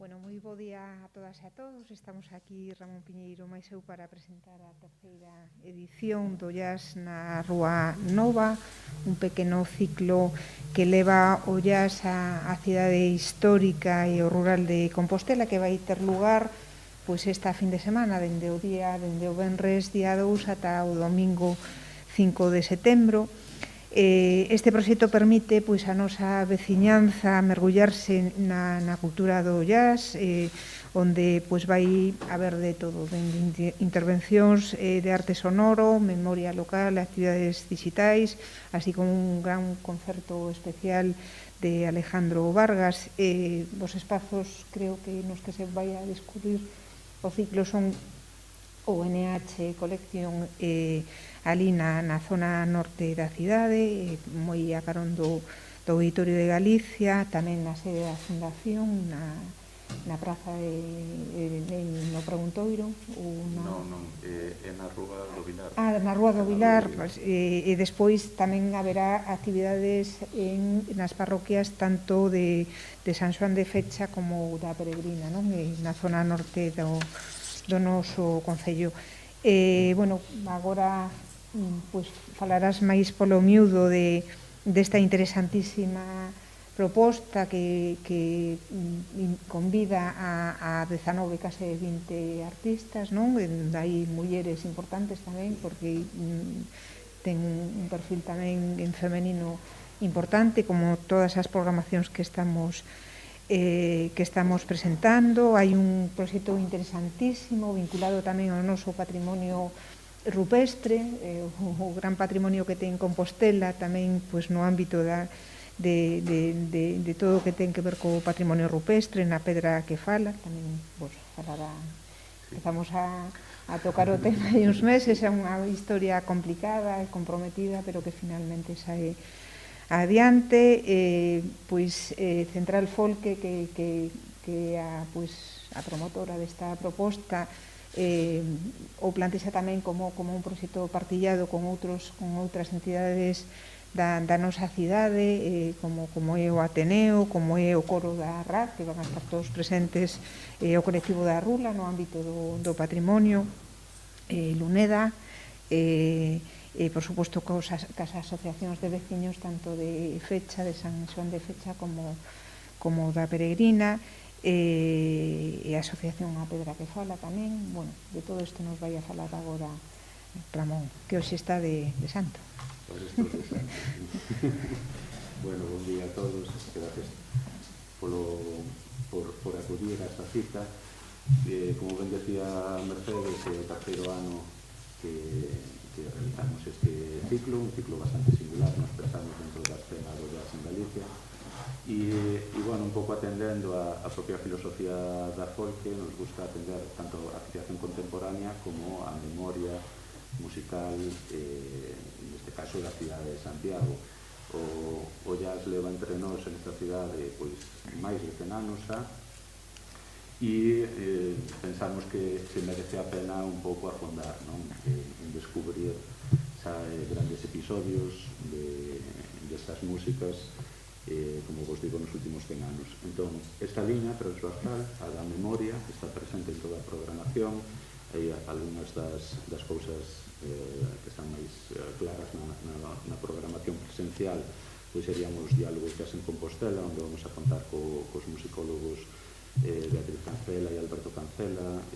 Bueno, moi bo día a todas e a todos. Estamos aquí, Ramón Piñeiro máis eu, para presentar a terceira edición do Jazz na Rúa Nova, un pequeno ciclo que leva o jazz á cidade histórica e o rural de Compostela, que vai ter lugar pois esta fin de semana, dende o venres día 2 ata o domingo 5 de setembro. Este proxecto permite pois, a nosa veciñanza mergullarse na cultura do jazz, onde pois, vai haber de todo, de intervencións de arte sonoro, memoria local, actividades digitais, así como un gran concerto especial de Alejandro Vargas. Os espazos, creo que nos que se vai a descubrir o ciclo son o NH Collection ali na zona norte da cidade, moi a carón do Auditorio de Galicia, tamén na sede da Fundación, na praza no Preguntoiro. Non, é na Rúa do Vilar. Na Rúa do Vilar, e despois tamén haberá actividades nas parroquias tanto de San Xoán de Fecha como da Peregrina, na zona norte do noso concello. Bueno, agora falarás máis polo miúdo desta interesantísima proposta que convida a 19, case 20 artistas, non? Hai mulleres importantes tamén, porque ten un perfil tamén en femenino importante, como todas as programacións que estamos presentando. Hai un proxecto interesantísimo vinculado tamén ao noso patrimonio rupestre, o gran patrimonio que ten Compostela tamén no ámbito de todo o que ten que ver co patrimonio rupestre, na pedra que fala, tamén falará. Empezamos a tocar o tema hai uns meses, é unha historia complicada e comprometida, pero que finalmente sae adiante. Central Folque, que é a promotora desta proposta, o plantexa tamén como un proxecto partillado con outras entidades da nosa cidade, como é o Ateneo, como é o Coro da RAC, que van a estar todos presentes, o colectivo da Rula no ámbito do patrimonio, Luneda, por suposto cas asociacións de veciños tanto de Fecha, de San Xoán de Fecha, como da Peregrina, e a asociación A Pedra que Fala tamén. Bueno, de todo isto nos vai a falar agora Ramón, que hoxe está de santo. Hoxe estou de santo. Bueno, bon día a todos, gracias por acudir a esta cita. Como ben decía Mercedes, é o terceiro ano que realizamos este ciclo, un ciclo bastante singular, nos pensamos dentro da escena do jazz en Galicia. E, bueno, un pouco atendendo a propia filosofía da Folque, nos gusta atender tanto a creación contemporánea como a memoria musical, neste caso da cidade de Santiago. O jazz leva entre nós en esta cidade máis de 100 anos xa, e pensamos que se merece a pena un pouco afondar en descubrir grandes episodios destas músicas, como vos digo, nos últimos 100 anos. Entón, esta liña transversal, a da memoria, está presente en toda a programación. Hai algunhas das cousas que están máis claras na programación presencial, pois seríamos diálogos jazz en Compostela, onde vamos a contar cos musicólogos Beatriz Cancela e Alberto Cancela,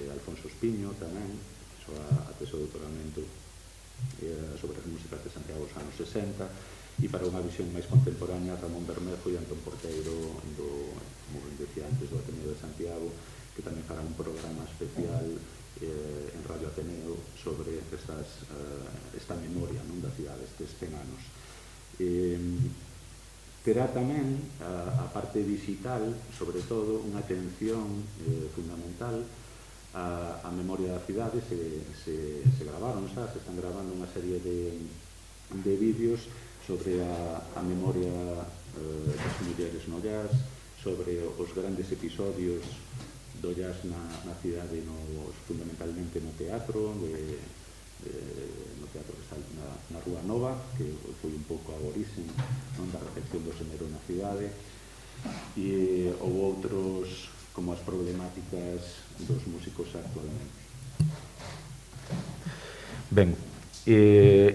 Alfonso Espiño tamén, a tese de doutoramento sobre as músicas de Santiago dos anos 60, e para unha visión máis contemporánea Ramón Bermejo e Antón Porteiro como decía antes, do Ateneo de Santiago, que tamén fará un programa especial en Radio Ateneo sobre esta memoria da cidade estes 100 anos. Terá tamén a parte digital, sobre todo, unha atención fundamental a memoria da cidade. Se gravaron xa, se están gravando unha serie de vídeos sobre a memoria das mulleres no jazz, sobre os grandes episodios do jazz na cidade, fundamentalmente no teatro, no teatro que está na Rúa Nova, que foi un pouco a origen da recepción do xénero na cidade. e ou outros como as problemáticas dos músicos actualmente. Ben,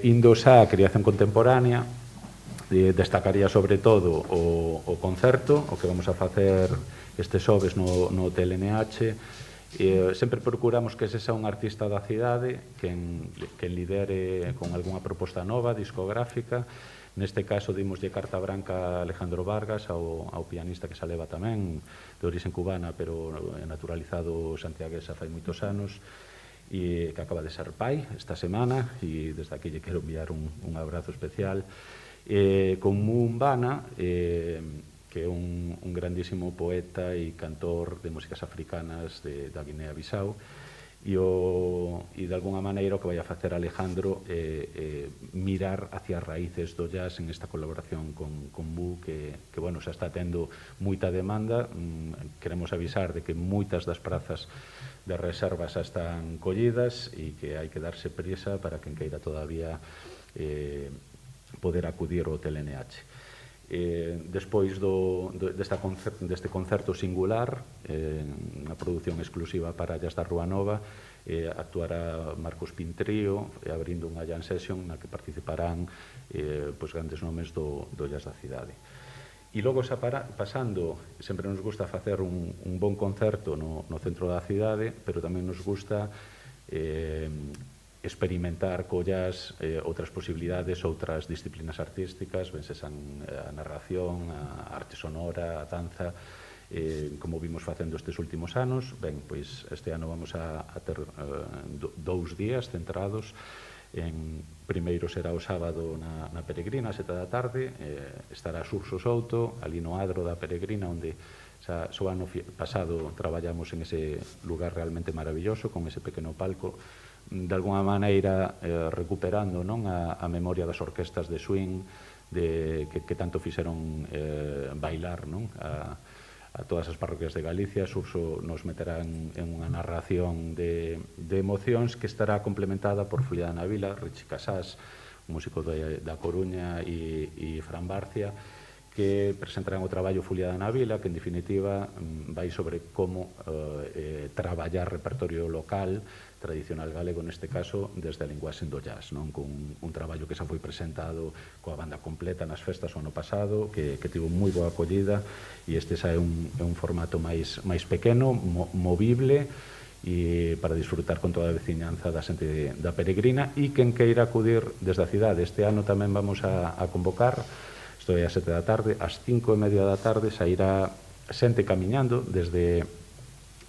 indo xa a creación contemporánea, destacaría sobre todo o concerto, o que vamos a facer este xoves no Hotel NH. Sempre procuramos que sexa un artista da cidade quen lidere con algunha proposta nova, discográfica. Neste caso, dimoslle carta branca a Alejandro Vargas, ao pianista que se leva tamén, de origen cubana, pero naturalizado santiaguesa fai moitos anos, e que acaba de ser pai esta semana, e desde aquí lle quero enviar un abrazo especial. Con Mumbana, que é un grandísimo poeta e cantor de músicas africanas da Guinea-Bissau, e de alguna maneira o que vai a facer Alejandro mirar hacia as raíces do jazz en esta colaboración con Mu, que bueno, xa está tendo moita demanda. Queremos avisar de que moitas das prazas de reserva xa están collidas e que hai que darse prisa para quen queira todavía poder acudir ao Hotel NH. Despois deste concerto singular, unha produción exclusiva para Jazz da Rúa Nova, actuará Marcos Pintrío abrindo unha jam session na que participarán grandes nomes do jazz da cidade. E logo xa pasando, sempre nos gusta facer un bon concerto no centro da cidade, pero tamén nos gusta experimentar co jazz outras posibilidades, outras disciplinas artísticas, ben sean a narración, a arte sonora, a danza, como vimos facendo estes últimos anos. Ben, pois este ano vamos a ter 2 días centrados. Primeiro será o sábado na Peregrina, a 7 da tarde, estará Xurxo Souto, ali no adro da Peregrina, onde xa o ano pasado traballamos en ese lugar realmente maravilloso, con ese pequeno palco, de alguna maneira recuperando a memoria das orquestas de swing que tanto fixeron bailar a todas as parroquias de Galicia. Xurxo nos meterá en unha narración de emocións que estará complementada por Fulla da Navila, Richi Casás, un músico da Coruña, e Fran Barcia, que presentarán o traballo Fulla da Navila, que en definitiva vai sobre como traballar repertorio local, tradicional galego neste caso, desde a linguaxe do jazz, con un traballo que xa foi presentado coa banda completa nas festas o ano pasado, que tivo moi boa acollida, e este xa é un formato máis pequeno, movible, e para disfrutar con toda a veciñanza da xente da Peregrina. E quen queira acudir desde a cidade, este ano tamén vamos a convocar, isto é a 7 da tarde, ás 5:30 da tarde sairá xente camiñando desde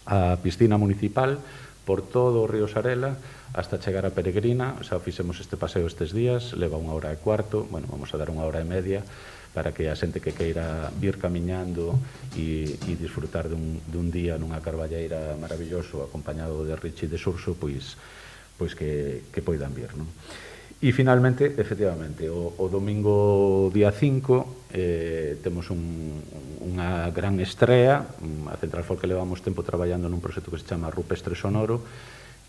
a piscina municipal por todo o río Sarela hasta chegar a Peregrina. Xa fixemos este paseo estes días, leva 1 hora e cuarto, bueno, vamos a dar 1 hora e media para que a xente que queira vir camiñando e disfrutar dun día nunha carballeira maravilloso acompañado de Richi de Xurxo, pois que poidan vir, non? E finalmente, efectivamente, o domingo día 5 temos unha gran estrea. A Central Folk que levamos tempo traballando nun proxecto que se chama Rupestre Sonoro,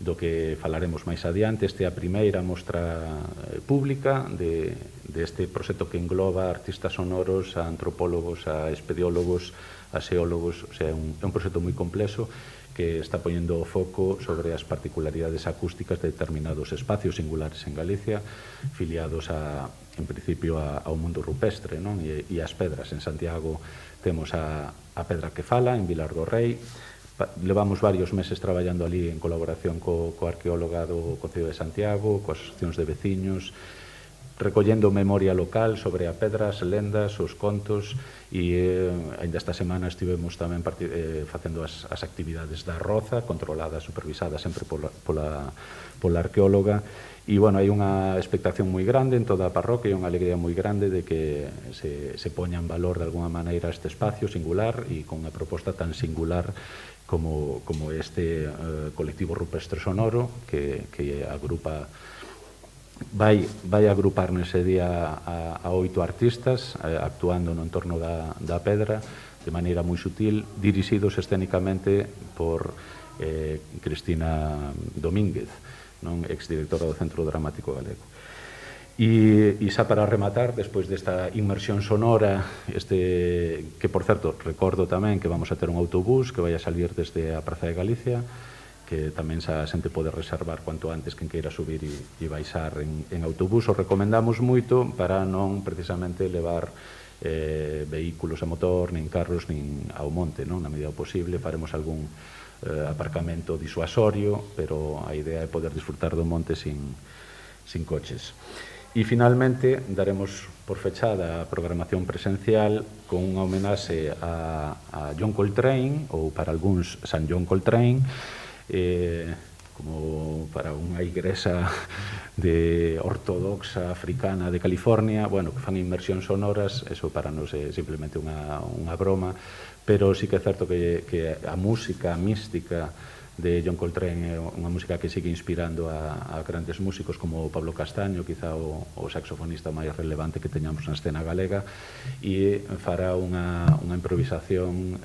do que falaremos máis adiante. Esta é a primeira mostra pública deste proxecto que engloba artistas sonoros, a antropólogos, a espeleólogos, a xeólogos. O sea, é un proxecto moi complexo que está poñendo o foco sobre as particularidades acústicas de determinados espacios singulares en Galicia, filiados en principio ao mundo rupestre, non? E as pedras. En Santiago temos a Pedra que Fala, en Vilar do Rei. Levamos varios meses traballando ali en colaboración co arqueóloga do Concello de Santiago, coas asociacións de veciños, recollendo memoria local sobre a pedra, as lendas, os contos, e ainda esta semana estivemos tamén facendo as actividades da Roza, controladas, supervisadas sempre pola arqueóloga. E, bueno, hai unha expectación moi grande en toda a parroquia e unha alegría moi grande de que se poña en valor de alguna maneira este espacio singular e con unha proposta tan singular como este colectivo Rupestre Sonoro, que agrupa, vai agrupar nese día a 8 artistas actuando no entorno da pedra de maneira moi sutil, dirixidos escénicamente por Cristina Domínguez, exdirectora do Centro Dramático Galego. E xa para rematar, despois desta inmersión sonora, que, por certo, recordo tamén que vamos a ter un autobús que vai a salir desde a Praza de Galicia, que tamén xa a xente pode reservar cuanto antes quen queira subir e baixar en autobús. O recomendamos moito para non precisamente levar vehículos a motor, nin carros, nin ao monte, non? Na medida posible faremos algún aparcamento disuasorio, pero a idea é poder disfrutar do monte sin coches. E, finalmente, daremos por fechada a programación presencial con unha homenaxe a John Coltrane, ou para algúns San John Coltrane, como para unha igrexa ortodoxa africana de California, bueno, que fan inmersións sonoras, eso para nos é simplemente unha broma, pero sí que é certo que a música mística de John Coltrane é unha música que sigue inspirando a grandes músicos como Pablo Castaño, quizá o saxofonista máis relevante que teñamos na escena galega, e fará unha improvisación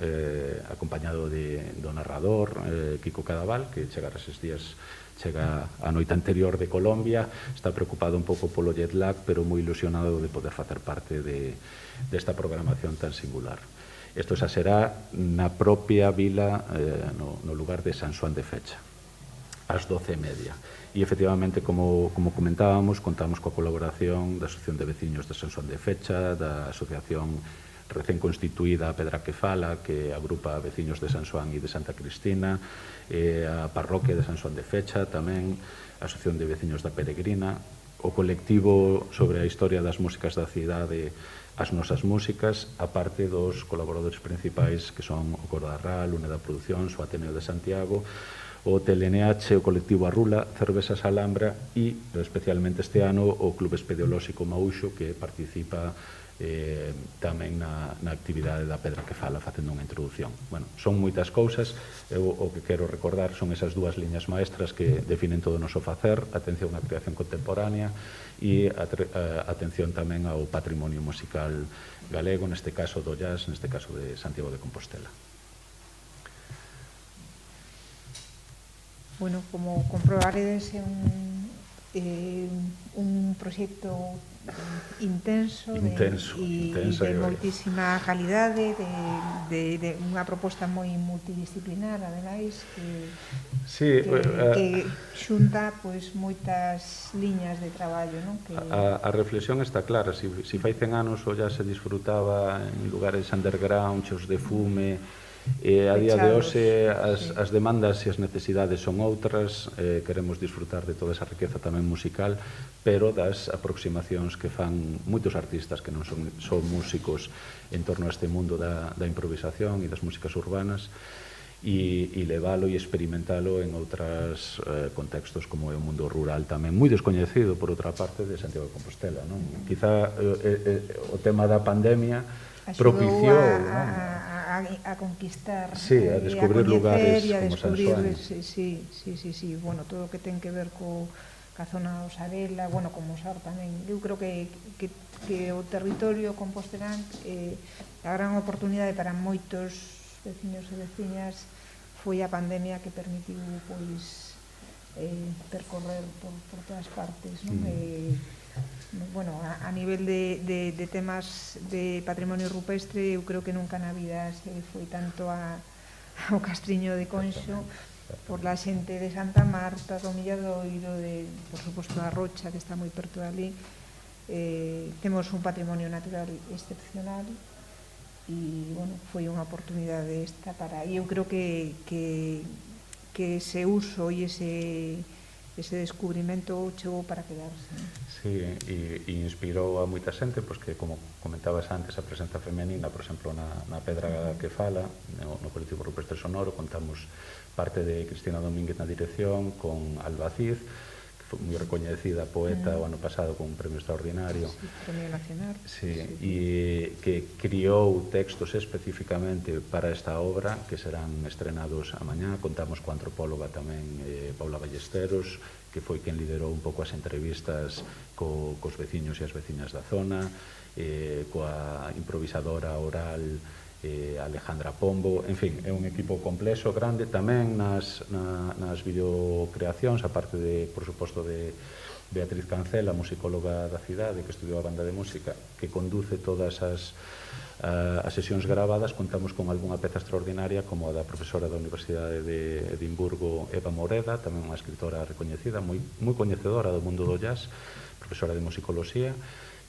acompañado do narrador Kiko Cadaval, que chegará eses días, chega a noite anterior de Colombia, está preocupado un pouco polo jet lag, pero moi ilusionado de poder facer parte desta programación tan singular. Isto xa será na propia vila, no lugar de San Xoán de Fecha, ás 12:30. E, efectivamente, como comentábamos, contamos coa colaboración da Asociación de Veciños de San Xoán de Fecha, da Asociación recén constituída Pedra que Fala, que agrupa veciños de San Xoán e de Santa Cristina, a Parroquia de San Xoán de Fecha, tamén a Asociación de Veciños da Peregrina, o colectivo sobre a historia das músicas da cidade, As Nosas Músicas, a parte dos colaboradores principais que son o Coro da RAL, Uneda Producións, o Ateneo de Santiago, o TLNH, o colectivo Arrula, Cervesas Alhambra e, especialmente este ano, o Club Espeleolóxico Maúxo, que participa tamén na actividade da Pedra que Fala, facendo unha introducción. Bueno, son moitas cousas, o que quero recordar son esas dúas liñas maestras que definen todo o noso facer, atención á creación contemporánea e atención tamén ao patrimonio musical galego, neste caso do jazz, neste caso de Santiago de Compostela. Bueno, como comprobaredes, é un proxecto intenso e de moitísima calidade, de unha proposta moi multidisciplinar, ademais, que xunta moitas liñas de traballo. A reflexión está clara. Si fai 100 anos o jazz se disfrutaba en lugares underground, cheos de fume, e a día de hoxe as demandas e as necesidades son outras, queremos disfrutar de toda esa riqueza tamén musical, pero das aproximacións que fan moitos artistas que non son só músicos en torno a este mundo da improvisación e das músicas urbanas, e leválo e experimentalo en outros contextos como é o mundo rural tamén moi descoñecido, por outra parte, de Santiago de Compostela. Quizá o tema da pandemia propiciou a conquistar, a descubrir lugares como San Xoán. Sí, bueno, todo o que ten que ver ca zona Osarela, bueno, como Osar tamén. Eu creo que o territorio compostelán a gran oportunidade para moitos veciños e veciñas foi a pandemia que permitiu percorrer por todas partes, non? Bueno, a nivel de temas de patrimonio rupestre, eu creo que nunca na vida se foi tanto ao Castriño de Conxo, por la xente de Santa Marta, do Milladoiro, por suposto da Rocha, que está moi perto dali. Temos un patrimonio natural excepcional e, bueno, foi unha oportunidade esta para... E eu creo que ese uso e ese descubrimento chegou para quedarse. Sí, e inspirou a moita xente, que, como comentabas antes, a presenza femenina, por exemplo, na Pedra que Fala, no colectivo Rupestre Sonoro, contamos parte de Cristina Domínguez na dirección, con Alba Cid, que foi moi recoñecida poeta o ano pasado con un premio extraordinario. Sí, premio nacional. Sí, e que criou textos especificamente para esta obra, que serán estrenados a mañá. Contamos coa antropóloga tamén, Paula Ballesteros, que foi quen liderou un pouco as entrevistas cos veciños e as veciñas da zona, coa improvisadora oral Alejandra Pombo. En fin, é un equipo complexo, grande, tamén nas videocreacións, a parte, por suposto, de Beatriz Cancela, musicóloga da cidade, que estudiou a banda de música, que conduce todas as sesións gravadas. Contamos con algunha peza extraordinaria como a da profesora da Universidade de Edimburgo, Eva Moreda, tamén unha escritora recoñecida, moi coñecedora do mundo do jazz, profesora de musicoloxía,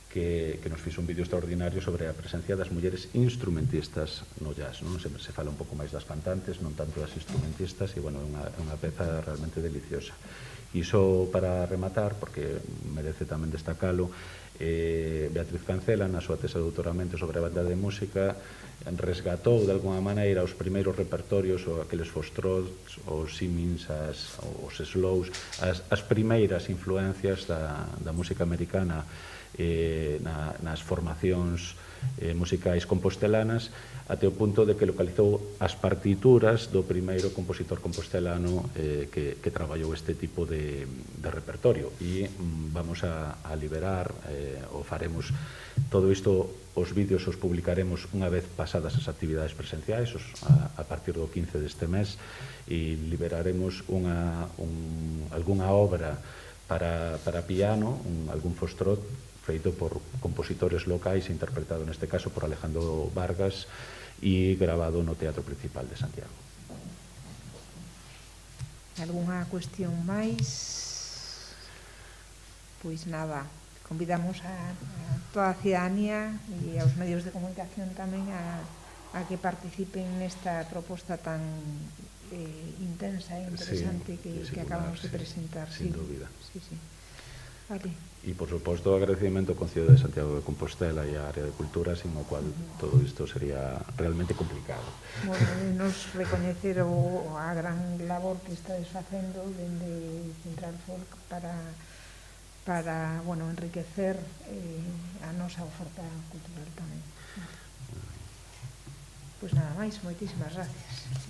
que nos fixo un vídeo extraordinario sobre a presencia das mulleres instrumentistas no jazz, non? Sempre se fala un pouco máis das cantantes, non tanto das instrumentistas, e, bueno, é unha peza realmente deliciosa. E iso para rematar, porque merece tamén destacalo, Beatriz Cancela, na súa tese de doutoramento sobre a banda de música, resgatou de alguna maneira os primeiros repertorios, ou aqueles foxtrots, os simins, os slows, as primeiras influencias da música americana nas formacións musicais compostelanas, até o punto de que localizou as partituras do primeiro compositor compostelano que traballou este tipo de repertorio. E vamos a liberar, ou faremos todo isto, os vídeos os publicaremos unha vez pasadas as actividades presenciais, a partir do 15 deste mes, e liberaremos algunha obra para piano, algún foxtrot feito por compositores locais, interpretado neste caso por Alejandro Vargas e grabado no Teatro Principal de Santiago. Algúnha cuestión máis? Pois nada, convidamos a toda a cidadanía e aos medios de comunicación tamén a que participen nesta proposta tan intensa e interesante que acabamos de presentar. Sin dúbida. Sí. Vale. E, por suposto, o agradecimento ao Concello de Santiago de Compostela e á área de cultura, sin o cual todo isto sería realmente complicado. Bueno, nos recoñecer a gran labor que estades facendo dende Central Folk para enriquecer a nosa oferta cultural tamén. Pois nada máis, moitísimas gracias.